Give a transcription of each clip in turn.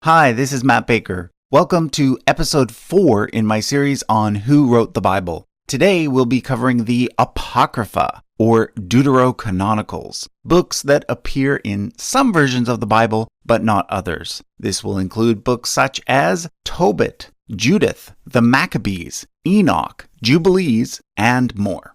Hi, this is Matt Baker. Welcome to episode 4 in my series on who wrote the Bible. Today we'll be covering the Apocrypha, or Deuterocanonicals, books that appear in some versions of the Bible, but not others. This will include books such as Tobit, Judith, the Maccabees, Enoch, Jubilees, and more.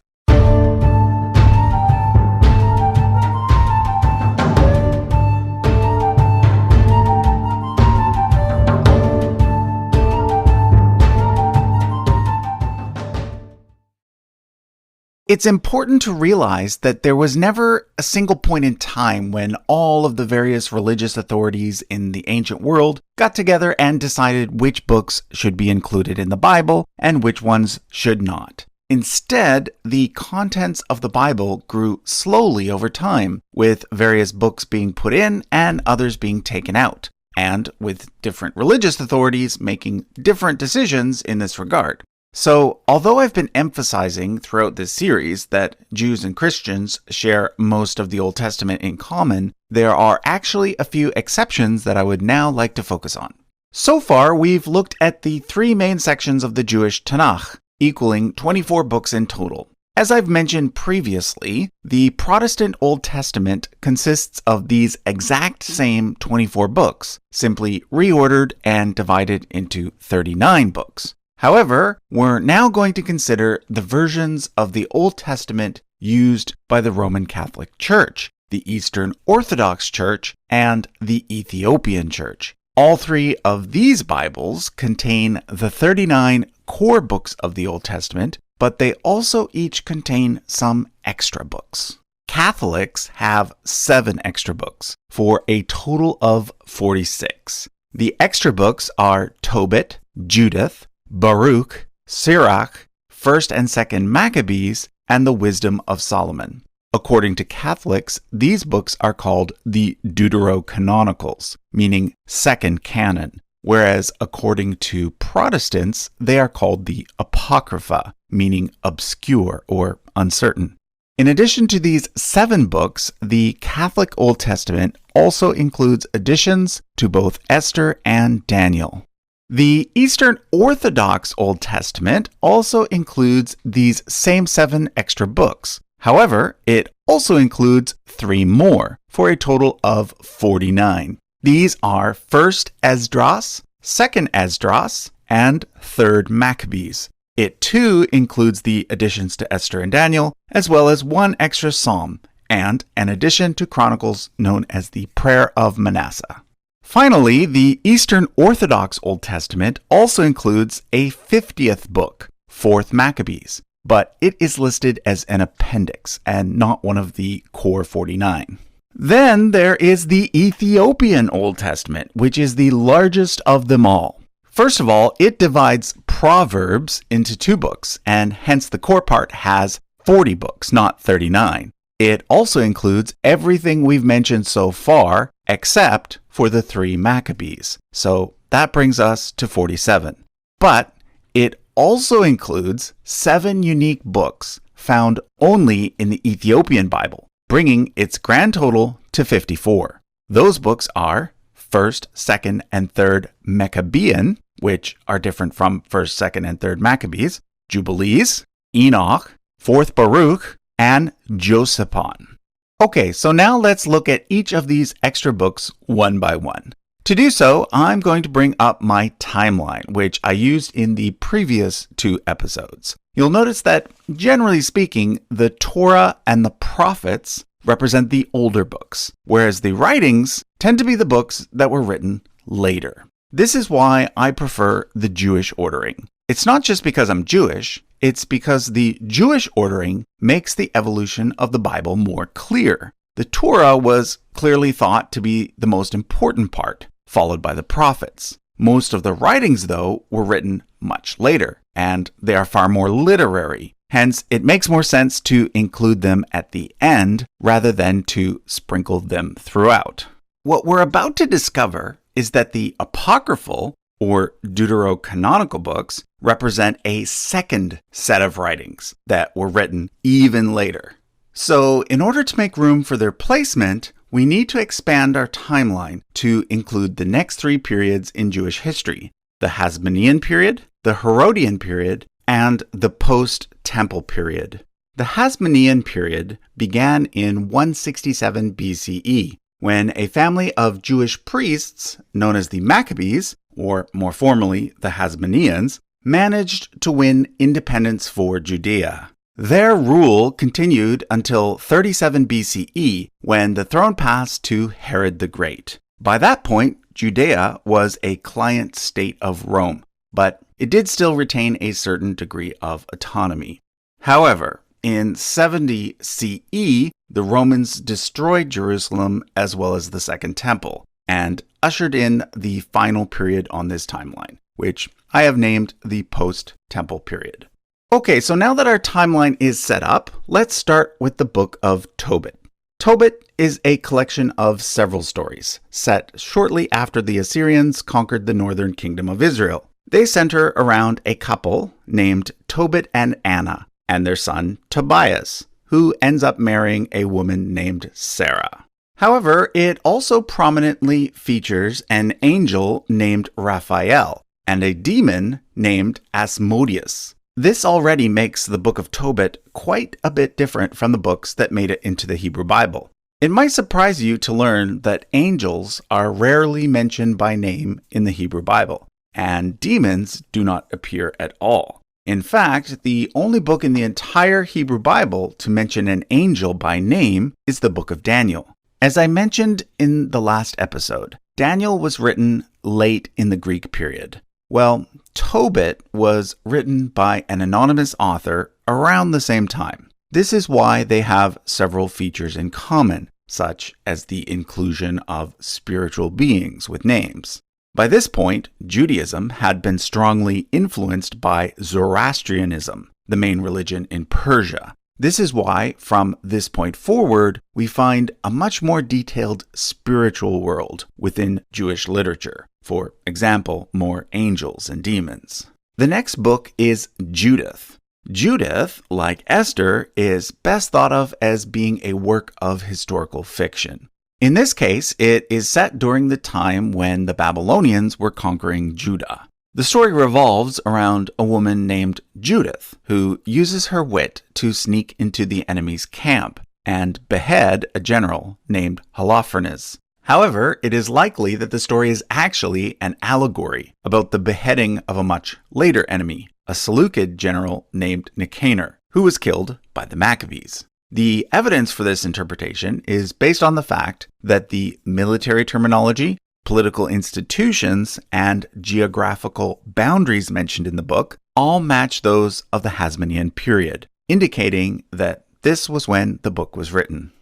It's important to realize that there was never a single point in time when all of the various religious authorities in the ancient world got together and decided which books should be included in the Bible and which ones should not. Instead, the contents of the Bible grew slowly over time, with various books being put in and others being taken out, and with different religious authorities making different decisions in this regard. So, although I've been emphasizing throughout this series that Jews and Christians share most of the Old Testament in common, there are actually a few exceptions that I would now like to focus on. So far, we've looked at the 3 main sections of the Jewish Tanakh, equaling 24 books in total. As I've mentioned previously, the Protestant Old Testament consists of these exact same 24 books, simply reordered and divided into 39 books. However, we're now going to consider the versions of the Old Testament used by the Roman Catholic Church, the Eastern Orthodox Church, and the Ethiopian Church. All 3 of these Bibles contain the 39 core books of the Old Testament, but they also each contain some extra books. Catholics have 7 extra books, for a total of 46. The extra books are Tobit, Judith, Baruch, Sirach, 1st and 2nd Maccabees, and the Wisdom of Solomon. According to Catholics, these books are called the Deuterocanonicals, meaning second canon, whereas according to Protestants, they are called the Apocrypha, meaning obscure or uncertain. In addition to these 7 books, the Catholic Old Testament also includes additions to both Esther and Daniel. The Eastern Orthodox Old Testament also includes these same 7 extra books. However, it also includes 3 more, for a total of 49. These are 1st Esdras, 2nd Esdras, and 3rd Maccabees. It too includes the additions to Esther and Daniel, as well as 1 extra psalm, and an addition to Chronicles known as the Prayer of Manasseh. Finally, the Eastern Orthodox Old Testament also includes a 50th book, 4th Maccabees, but it is listed as an appendix and not one of the core 49. Then there is the Ethiopian Old Testament, which is the largest of them all. First of all, it divides Proverbs into 2 books, and hence the core part has 40 books, not 39. It also includes everything we've mentioned so far, except for the 3 Maccabees. So that brings us to 47. But it also includes 7 unique books found only in the Ethiopian Bible, bringing its grand total to 54. Those books are 1st, 2nd, and 3rd Maccabean, which are different from 1st, 2nd, and 3rd Maccabees, Jubilees, Enoch, 4th Baruch, and Josephon. Okay, so now let's look at each of these extra books one by one. To do so, I'm going to bring up my timeline, which I used in the previous 2 episodes. You'll notice that, generally speaking, the Torah and the prophets represent the older books, whereas the writings tend to be the books that were written later. This is why I prefer the Jewish ordering. It's not just because I'm Jewish, it's because the Jewish ordering makes the evolution of the Bible more clear. The Torah was clearly thought to be the most important part, followed by the prophets. Most of the writings, though, were written much later, and they are far more literary. Hence, it makes more sense to include them at the end rather than to sprinkle them throughout. What we're about to discover is that the apocryphal, or deuterocanonical books, represent a second set of writings that were written even later. So, in order to make room for their placement, we need to expand our timeline to include the next three periods in Jewish history: the Hasmonean period, the Herodian period, and the post-Temple period. The Hasmonean period began in 167 BCE, when a family of Jewish priests known as the Maccabees, or more formally the Hasmoneans, managed to win independence for Judea. Their rule continued until 37 BCE, when the throne passed to Herod the Great. By that point, Judea was a client state of Rome, but it did still retain a certain degree of autonomy. However, in 70 CE, the Romans destroyed Jerusalem as well as the Second Temple, and ushered in the final period on this timeline, which I have named the post-Temple period. Okay, so now that our timeline is set up, let's start with the book of Tobit. Tobit is a collection of several stories, set shortly after the Assyrians conquered the northern kingdom of Israel. They center around a couple named Tobit and Anna, and their son Tobias, who ends up marrying a woman named Sarah. However, it also prominently features an angel named Raphael and a demon named Asmodeus. This already makes the book of Tobit quite a bit different from the books that made it into the Hebrew Bible. It might surprise you to learn that angels are rarely mentioned by name in the Hebrew Bible, and demons do not appear at all. In fact, the only book in the entire Hebrew Bible to mention an angel by name is the book of Daniel. As I mentioned in the last episode, Daniel was written late in the Greek period. Well, Tobit was written by an anonymous author around the same time. This is why they have several features in common, such as the inclusion of spiritual beings with names. By this point, Judaism had been strongly influenced by Zoroastrianism, the main religion in Persia. This is why, from this point forward, we find a much more detailed spiritual world within Jewish literature. For example, more angels and demons. The next book is Judith. Judith, like Esther, is best thought of as being a work of historical fiction. In this case, it is set during the time when the Babylonians were conquering Judah. The story revolves around a woman named Judith, who uses her wit to sneak into the enemy's camp and behead a general named Holofernes. However, it is likely that the story is actually an allegory about the beheading of a much later enemy, a Seleucid general named Nicanor, who was killed by the Maccabees. The evidence for this interpretation is based on the fact that the military terminology, political institutions, and geographical boundaries mentioned in the book all match those of the Hasmonean period, indicating that this was when the book was written.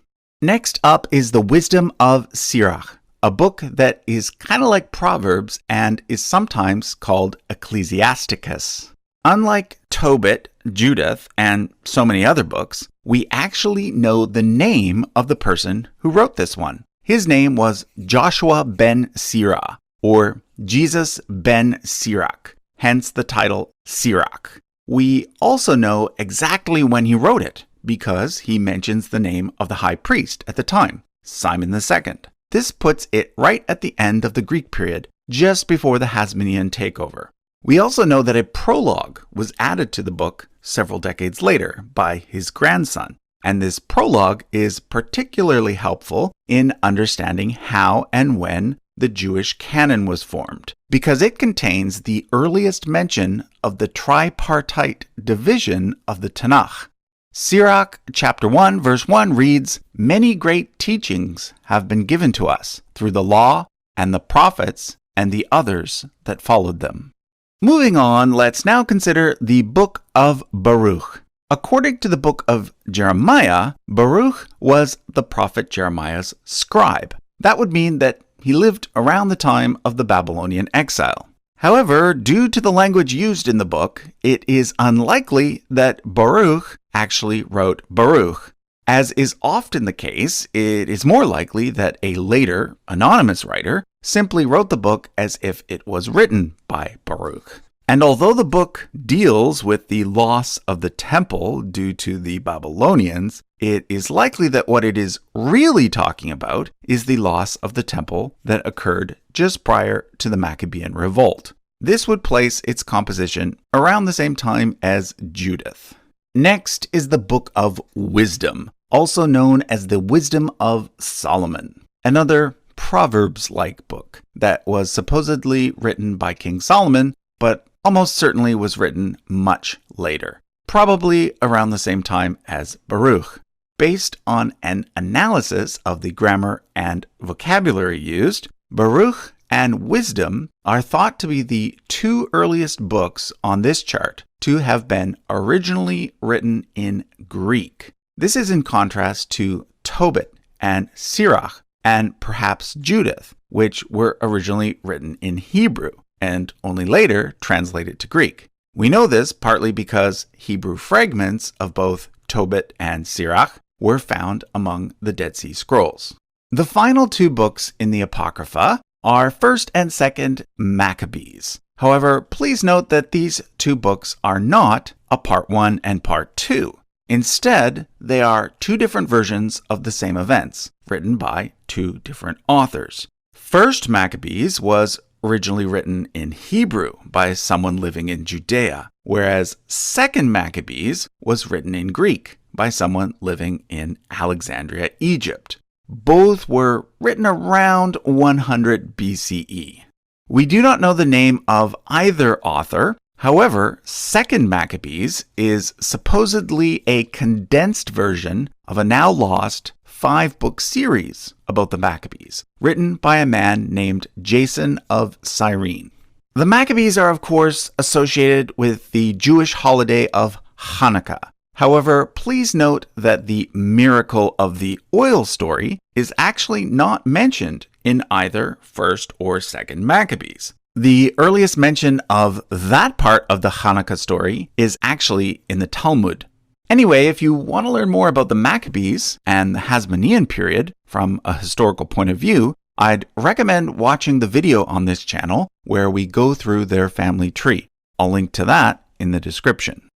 Next up is the Wisdom of Sirach, a book that is kind of like Proverbs and is sometimes called Ecclesiasticus. Unlike Tobit, Judith, and so many other books, we actually know the name of the person who wrote this one. His name was Joshua ben Sirach, or Jesus ben Sirach, hence the title Sirach. We also know exactly when he wrote it, because he mentions the name of the high priest at the time, Simon II. This puts it right at the end of the Greek period, just before the Hasmonean takeover. We also know that a prologue was added to the book several decades later by his grandson, and this prologue is particularly helpful in understanding how and when the Jewish canon was formed, because it contains the earliest mention of the tripartite division of the Tanakh. Sirach chapter 1 verse 1 reads, "Many great teachings have been given to us through the law and the prophets and the others that followed them." Moving on, let's now consider the book of Baruch. According to the book of Jeremiah, Baruch was the prophet Jeremiah's scribe. That would mean that he lived around the time of the Babylonian exile. However, due to the language used in the book, it is unlikely that Baruch actually wrote Baruch. As is often the case, it is more likely that a later, anonymous writer simply wrote the book as if it was written by Baruch. And although the book deals with the loss of the temple due to the Babylonians, it is likely that what it is really talking about is the loss of the temple that occurred just prior to the Maccabean revolt. This would place its composition around the same time as Judith. Next is the Book of Wisdom, also known as the Wisdom of Solomon, another Proverbs-like book that was supposedly written by King Solomon, but almost certainly was written much later, probably around the same time as Baruch. Based on an analysis of the grammar and vocabulary used, Baruch and Wisdom are thought to be the two earliest books on this chart to have been originally written in Greek. This is in contrast to Tobit and Sirach and perhaps Judith, which were originally written in Hebrew and only later translated to Greek. We know this partly because Hebrew fragments of both Tobit and Sirach were found among the Dead Sea Scrolls. The final two books in the Apocrypha are 1st and 2nd Maccabees. However, please note that these two books are not a part 1 and part 2. Instead, they are two different versions of the same events, written by two different authors. 1st Maccabees was originally written in Hebrew by someone living in Judea, whereas 2nd Maccabees was written in Greek by someone living in Alexandria, Egypt. Both were written around 100 BCE. We do not know the name of either author. However, 2nd Maccabees is supposedly a condensed version of a now lost 5-book series about the Maccabees, written by a man named Jason of Cyrene. The Maccabees are, of course, associated with the Jewish holiday of Hanukkah. However, please note that the miracle of the oil story is actually not mentioned in either 1st or 2nd Maccabees. The earliest mention of that part of the Hanukkah story is actually in the Talmud. Anyway, if you want to learn more about the Maccabees and the Hasmonean period from a historical point of view, I'd recommend watching the video on this channel where we go through their family tree. I'll link to that in the description.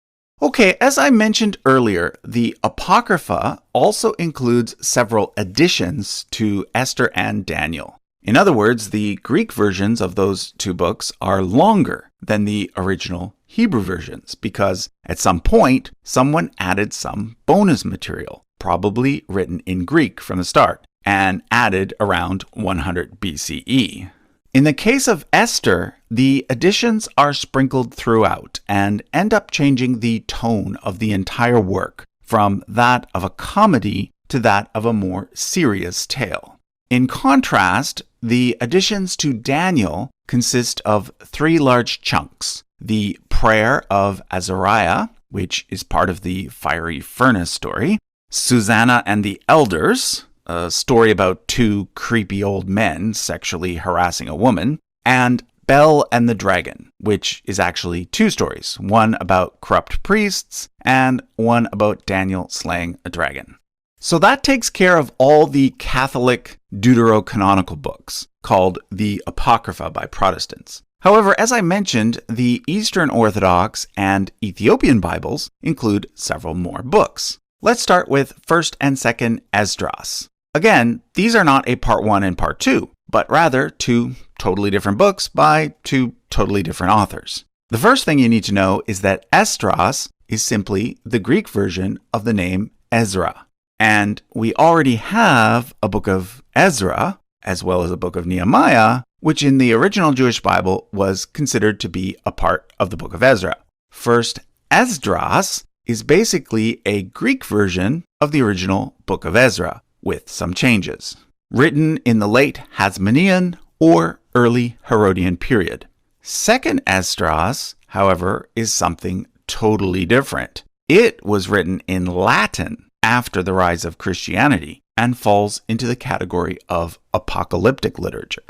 Okay, as I mentioned earlier, the Apocrypha also includes several additions to Esther and Daniel. In other words, the Greek versions of those two books are longer than the original Hebrew versions because at some point, someone added some bonus material, probably written in Greek from the start, and added around 100 BCE. In the case of Esther, the additions are sprinkled throughout and end up changing the tone of the entire work from that of a comedy to that of a more serious tale. In contrast, the additions to Daniel consist of 3 large chunks: the prayer of Azariah, which is part of the fiery furnace story, Susanna and the Elders, a story about 2 creepy old men sexually harassing a woman, and Bel and the Dragon, which is actually 2 stories, one about corrupt priests and one about Daniel slaying a dragon. So that takes care of all the Catholic deuterocanonical books, called the Apocrypha by Protestants. However, as I mentioned, the Eastern Orthodox and Ethiopian Bibles include several more books. Let's start with 1st and 2nd Esdras. Again, these are not a part 1 and part 2, but rather 2 totally different books by 2 totally different authors. The first thing you need to know is that Esdras is simply the Greek version of the name Ezra. And we already have a book of Ezra, as well as a book of Nehemiah, which in the original Jewish Bible was considered to be a part of the book of Ezra. 1st Esdras is basically a Greek version of the original book of Ezra, with some changes, written in the late Hasmonean or early Herodian period. 2nd Esdras, however, is something totally different. It was written in Latin after the rise of Christianity and falls into the category of apocalyptic literature.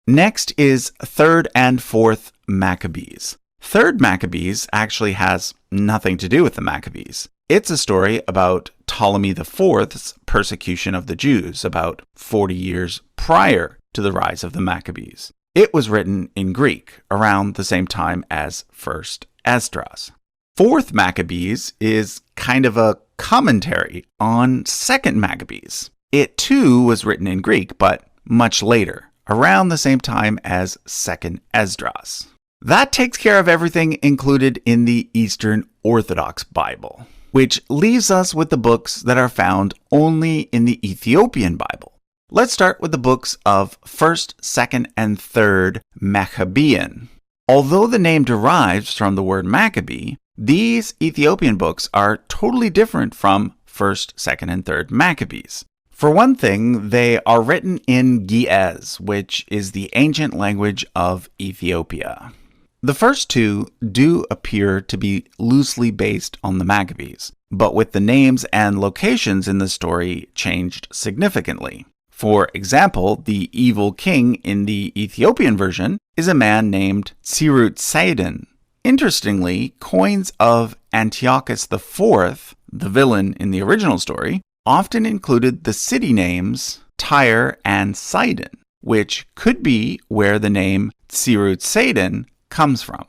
Next is 3rd and 4th Maccabees. 3rd Maccabees actually has nothing to do with the Maccabees. It's a story about Ptolemy IV's persecution of the Jews about 40 years prior to the rise of the Maccabees. It was written in Greek around the same time as 1st Esdras. 4th Maccabees is kind of a commentary on 2nd Maccabees. It too was written in Greek, but much later, around the same time as 2nd Esdras. That takes care of everything included in the Eastern Orthodox Bible, which leaves us with the books that are found only in the Ethiopian Bible. Let's start with the books of 1st, 2nd, and 3rd Maccabean. Although the name derives from the word Maccabee, these Ethiopian books are totally different from 1st, 2nd, and 3rd Maccabees. For one thing, they are written in Ge'ez, which is the ancient language of Ethiopia. The first two do appear to be loosely based on the Maccabees, but with the names and locations in the story changed significantly. For example, the evil king in the Ethiopian version is a man named Tsirut Sidon. Interestingly, coins of Antiochus IV, the villain in the original story, often included the city names Tyre and Sidon, which could be where the name Tsirut Sidon comes from.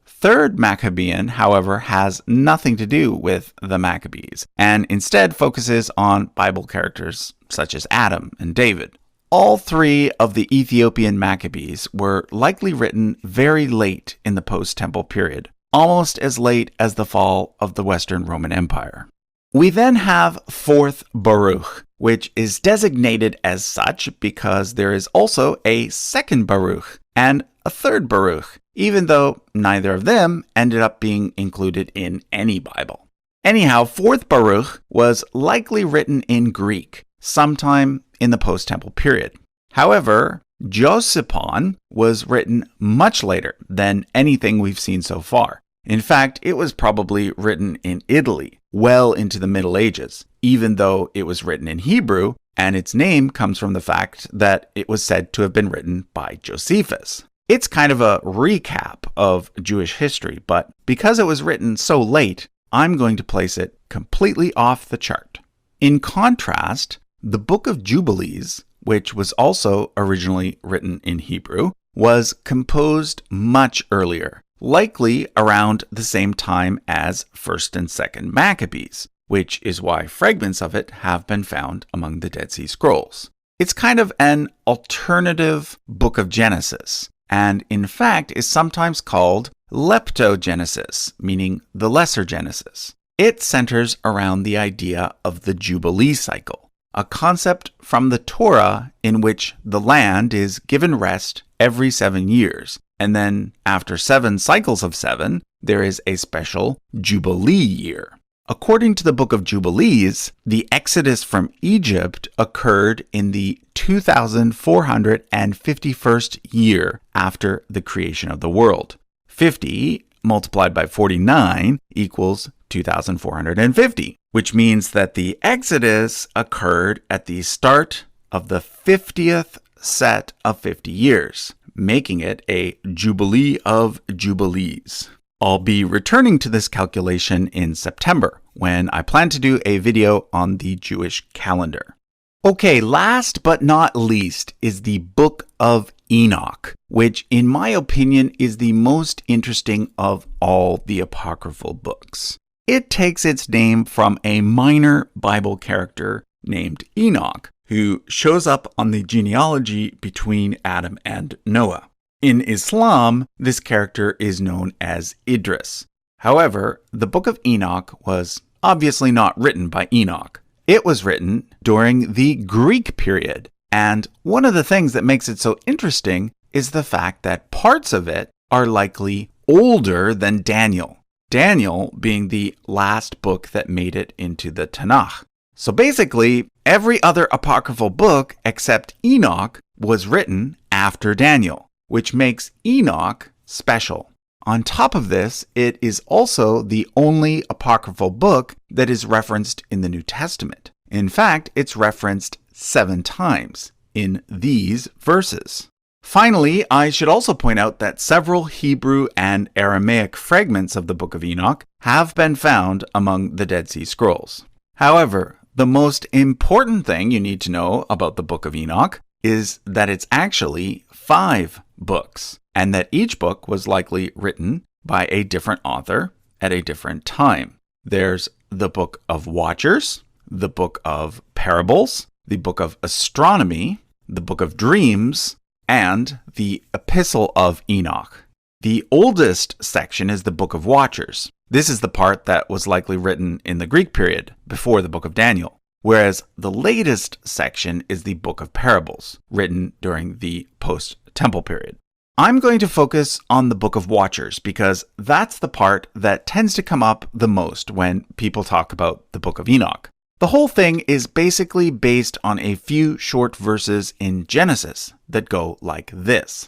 3rd Maccabean, however, has nothing to do with the Maccabees, and instead focuses on Bible characters such as Adam and David. All three of the Ethiopian Maccabees were likely written very late in the post-temple period, almost as late as the fall of the Western Roman Empire. We then have 4th Baruch, which is designated as such because there is also a 2nd Baruch and a 3rd Baruch, even though neither of them ended up being included in any Bible. Anyhow, 4th Baruch was likely written in Greek, sometime in the post-temple period. However, Josephon was written much later than anything we've seen so far. In fact, it was probably written in Italy, well into the Middle Ages, even though it was written in Hebrew, and its name comes from the fact that it was said to have been written by Josephus. It's kind of a recap of Jewish history, but because it was written so late, I'm going to place it completely off the chart. In contrast, the Book of Jubilees, which was also originally written in Hebrew, was composed much earlier, likely around the same time as 1st and 2nd Maccabees, which is why fragments of it have been found among the Dead Sea Scrolls. It's kind of an alternative book of Genesis, and in fact is sometimes called Leptogenesis, meaning the Lesser Genesis. It centers around the idea of the Jubilee cycle, a concept from the Torah in which the land is given rest every 7 years, and then after 7 cycles of 7, there is a special Jubilee year. According to the Book of Jubilees, the exodus from Egypt occurred in the 2451st year after the creation of the world. 50 multiplied by 49 equals 2450, which means that the exodus occurred at the start of the 50th set of 50 years, making it a Jubilee of Jubilees. I'll be returning to this calculation in September, when I plan to do a video on the Jewish calendar. Okay, last but not least is the Book of Enoch, which in my opinion is the most interesting of all the apocryphal books. It takes its name from a minor Bible character named Enoch, who shows up on the genealogy between Adam and Noah. In Islam, this character is known as Idris. However, the Book of Enoch was obviously not written by Enoch. It was written during the Greek period, and one of the things that makes it so interesting is the fact that parts of it are likely older than Daniel. Daniel being the last book that made it into the Tanakh. So basically, every other apocryphal book except Enoch was written after Daniel, which makes Enoch special. On top of this, it is also the only apocryphal book that is referenced in the New Testament. In fact, it's referenced 7 times in these verses. Finally, I should also point out that several Hebrew and Aramaic fragments of the Book of Enoch have been found among the Dead Sea Scrolls. However, the most important thing you need to know about the Book of Enoch is that it's actually 5 books, and that each book was likely written by a different author at a different time. There's the Book of Watchers, the Book of Parables, the Book of Astronomy, the Book of Dreams, and the Epistle of Enoch. The oldest section is the Book of Watchers. This is the part that was likely written in the Greek period, before the Book of Daniel, whereas the latest section is the Book of Parables, written during the post-Temple period. I'm going to focus on the Book of Watchers because that's the part that tends to come up the most when people talk about the Book of Enoch. The whole thing is basically based on a few short verses in Genesis that go like this.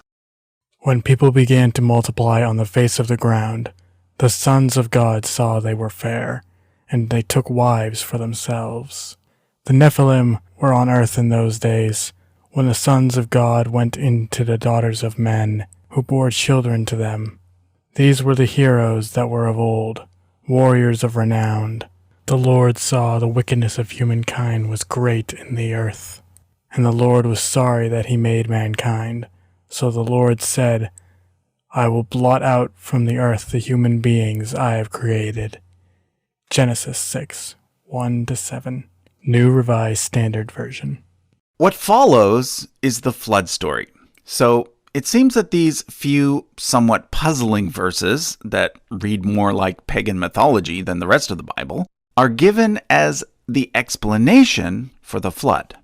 When people began to multiply on the face of the ground, the sons of God saw they were fair, and they took wives for themselves. The Nephilim were on earth in those days, when the sons of God went into the daughters of men, who bore children to them. These were the heroes that were of old, warriors of renown. The Lord saw the wickedness of humankind was great in the earth, and the Lord was sorry that he made mankind. So the Lord said, I will blot out from the earth the human beings I have created. Genesis 6, 1-7, New Revised Standard Version. What follows is the flood story. So it seems that these few somewhat puzzling verses that read more like pagan mythology than the rest of the Bible are given as the explanation for the flood.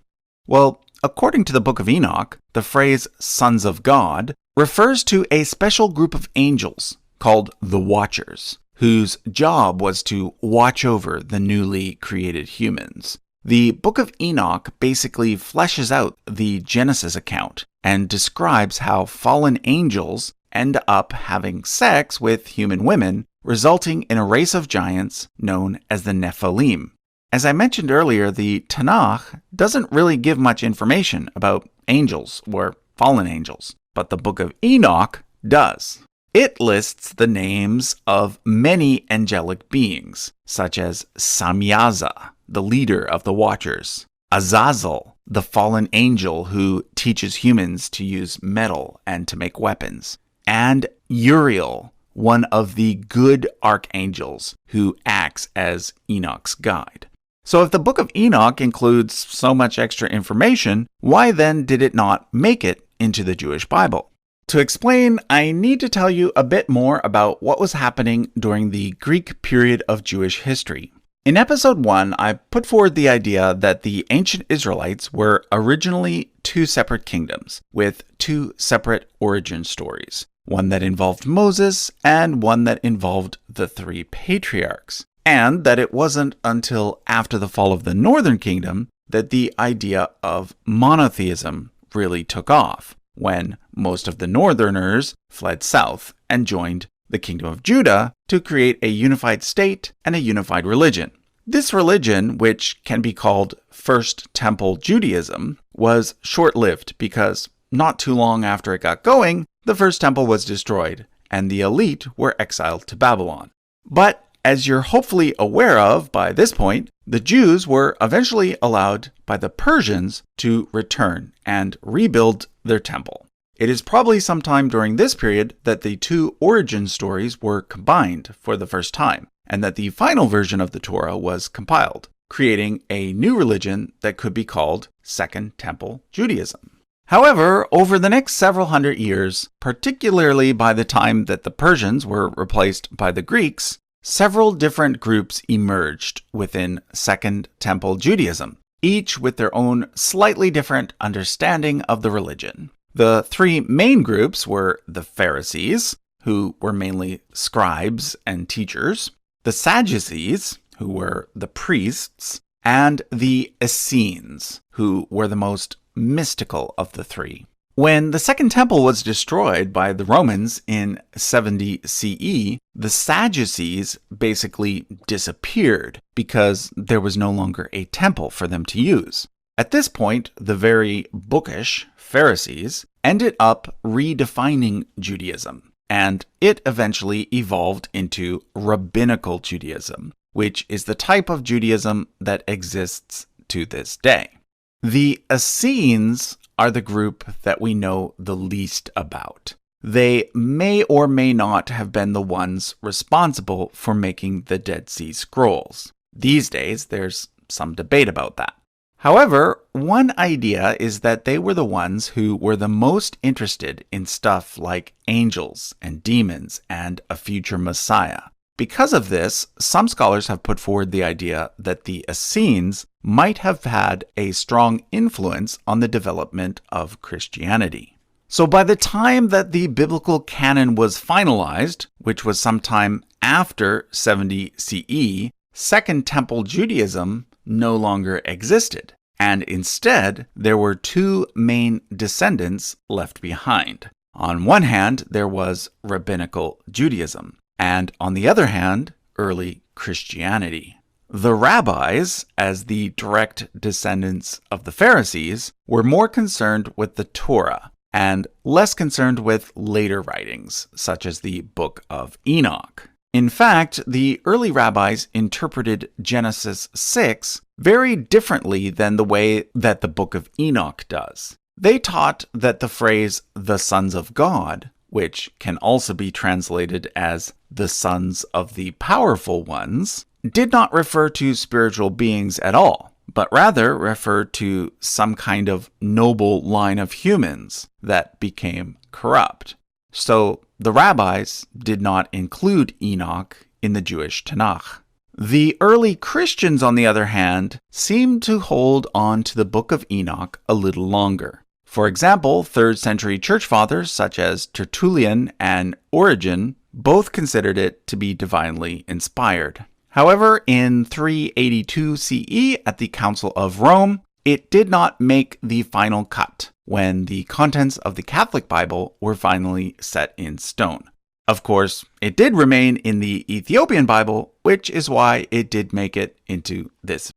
Well, according to the Book of Enoch, the phrase sons of God refers to a special group of angels called the Watchers, whose job was to watch over the newly created humans. The Book of Enoch basically fleshes out the Genesis account and describes how fallen angels end up having sex with human women, resulting in a race of giants known as the Nephilim. As I mentioned earlier, the Tanakh doesn't really give much information about angels or fallen angels, but the Book of Enoch does. It lists the names of many angelic beings, such as Samyaza, the leader of the Watchers, Azazel, the fallen angel who teaches humans to use metal and to make weapons, and Uriel, one of the good archangels who acts as Enoch's guide. So if the Book of Enoch includes so much extra information, why then did it not make it into the Jewish Bible? To explain, I need to tell you a bit more about what was happening during the Greek period of Jewish history. In episode 1, I put forward the idea that the ancient Israelites were originally two separate kingdoms, with two separate origin stories, one that involved Moses and one that involved the three patriarchs. And that it wasn't until after the fall of the Northern Kingdom that the idea of monotheism really took off, when most of the Northerners fled south and joined the Kingdom of Judah to create a unified state and a unified religion. This religion, which can be called First Temple Judaism, was short-lived because not too long after it got going, the First Temple was destroyed and the elite were exiled to Babylon. But as you're hopefully aware of by this point, the Jews were eventually allowed by the Persians to return and rebuild their temple. It is probably sometime during this period that the two origin stories were combined for the first time, and that the final version of the Torah was compiled, creating a new religion that could be called Second Temple Judaism. However, over the next several hundred years, particularly by the time that the Persians were replaced by the Greeks, several different groups emerged within Second Temple Judaism, each with their own slightly different understanding of the religion. The three main groups were the Pharisees, who were mainly scribes and teachers, the Sadducees, who were the priests, and the Essenes, who were the most mystical of the three. When the Second Temple was destroyed by the Romans in 70 CE, the Sadducees basically disappeared because there was no longer a temple for them to use. At this point, the very bookish Pharisees ended up redefining Judaism, and it eventually evolved into rabbinical Judaism, which is the type of Judaism that exists to this day. The Essenes are the group that we know the least about. They may or may not have been the ones responsible for making the Dead Sea Scrolls. These days, there's some debate about that. However, one idea is that they were the ones who were the most interested in stuff like angels and demons and a future Messiah. Because of this, some scholars have put forward the idea that the Essenes might have had a strong influence on the development of Christianity. So by the time that the biblical canon was finalized, which was sometime after 70 CE, Second Temple Judaism no longer existed, and instead there were two main descendants left behind. On one hand, there was rabbinical Judaism, and on the other hand, early Christianity. The rabbis, as the direct descendants of the Pharisees, were more concerned with the Torah and less concerned with later writings, such as the Book of Enoch. In fact, the early rabbis interpreted Genesis 6 very differently than the way that the Book of Enoch does. They taught that the phrase, the sons of God, which can also be translated as the sons of the powerful ones, did not refer to spiritual beings at all, but rather referred to some kind of noble line of humans that became corrupt. So the rabbis did not include Enoch in the Jewish Tanakh. The early Christians, on the other hand, seemed to hold on to the Book of Enoch a little longer. For example, 3rd century church fathers such as Tertullian and Origen both considered it to be divinely inspired. However, in 382 CE at the Council of Rome, it did not make the final cut when the contents of the Catholic Bible were finally set in stone. Of course, it did remain in the Ethiopian Bible, which is why it did make it into this